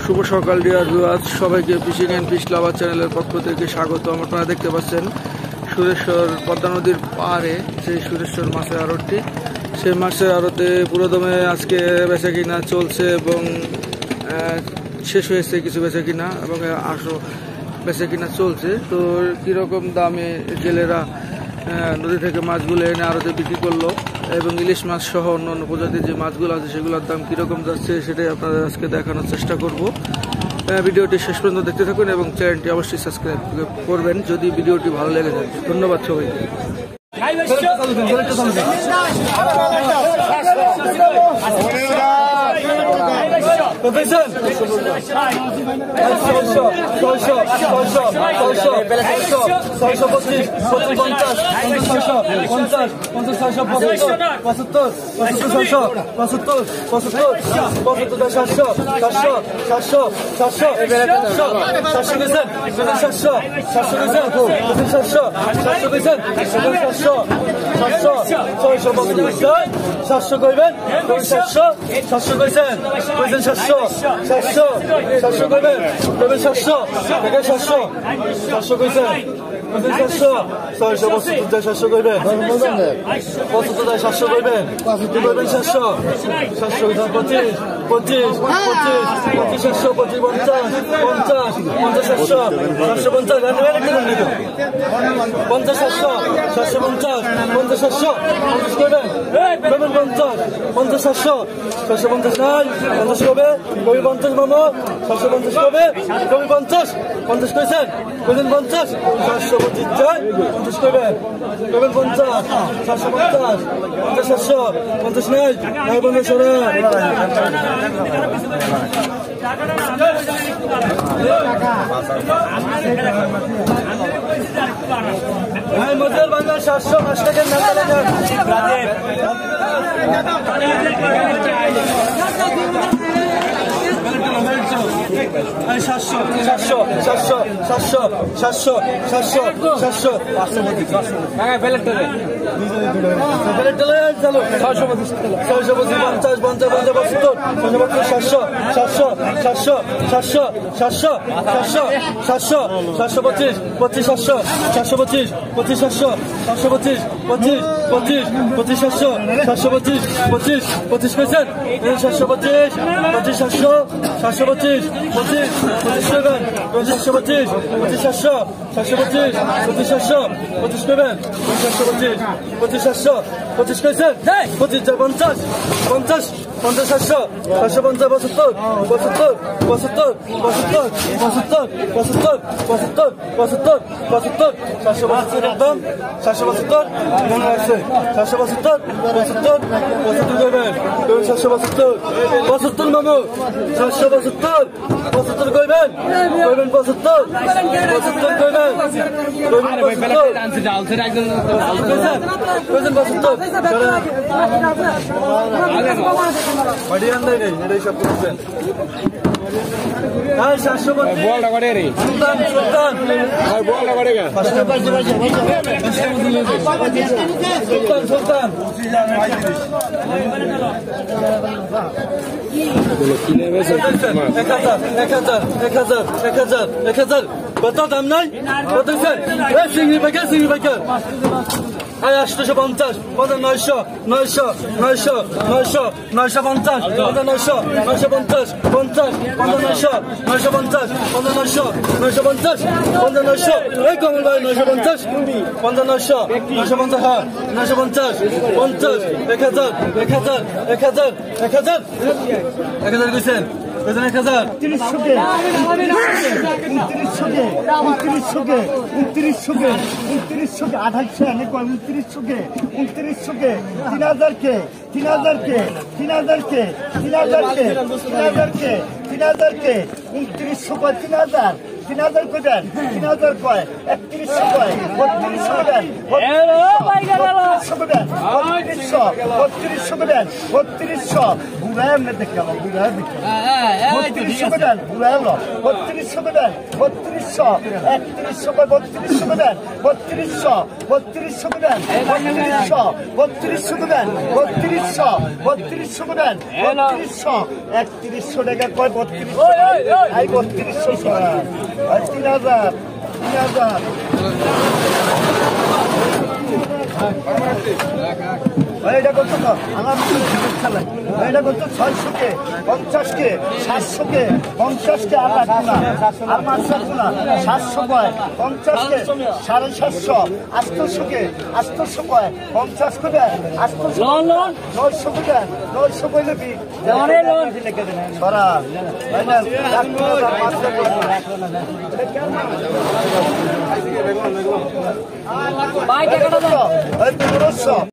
শুভ সকাল dear viewers, সবাইকে fishing and fish লাভার চ্যানেলের পক্ষ থেকে স্বাগত। আপনারা দেখতে পাচ্ছেন সুরেশ্বর পদ্মা নদীর পাহাড়ে সেই সুরেশ্বর মাছের আড়তটি। সেই মাছের আড়তে পুরোদমে আজকে বেচা কিনা চলছে এবং শেষ হয়েছে কিছু বেচা কিনা এবং আরও বেচা কিনা চলছে। তো কীরকম দামে জেলেরা নদী থেকে মাছগুলো এনে আড়তে বিক্রি করলো এবং ইলিশ মাছ সহ অন্য প্রজাতির যে মাছগুলো আছে সেগুলোর দাম কীরকম যাচ্ছে সেটাই আপনাদের আজকে দেখানোর চেষ্টা করব। ভিডিওটি শেষ পর্যন্ত দেখতে থাকুন এবং চ্যানেলটি অবশ্যই সাবস্ক্রাইব করবেন যদি ভিডিওটি ভালো লেগে যায়। ধন্যবাদ সবাইকে। মজুর বাংলা 705 টাকার নাম কত দাম নাই কত চিংড়ি পাইকার 850, 900, 900, 900, 900, 950, 900, 950, 50, 900, 950, 900, 950, 900, এই কমল ভাই 950, 900, 950, হ্যাঁ 950, 50, 1000, 1000, 1000, 1000, 1000 কইছেন 1000, 2900 3000 করে দেন 3000 কয় 3100 কয় 3200 করে দেন 3200 করে দেন 3200 করে দেন 3200 বুড়া এমনি দেখে গেল বুড়া দেখে 3200 করে দেন বুড়া এলো 3200 করে দেন 3200 3100 কয় 3200 করে দেন 3200 3200 করে দেন 3200 করে দেন 3200 3200 করে দেন 3200 3100 টাকা কয় 3200 আই 3200 আর 3000 এটা করতো তো আমার এটা করতো 600-কে 50-কে 700-কে 50-কে আর রাখবো না আর মাছ রাখবো না 700 কয় 50-কে 750 800-কে 800 কয় 50 করে 800 900 করে 900 কইলে কি সরা ভাই টাকাটা দাও 1500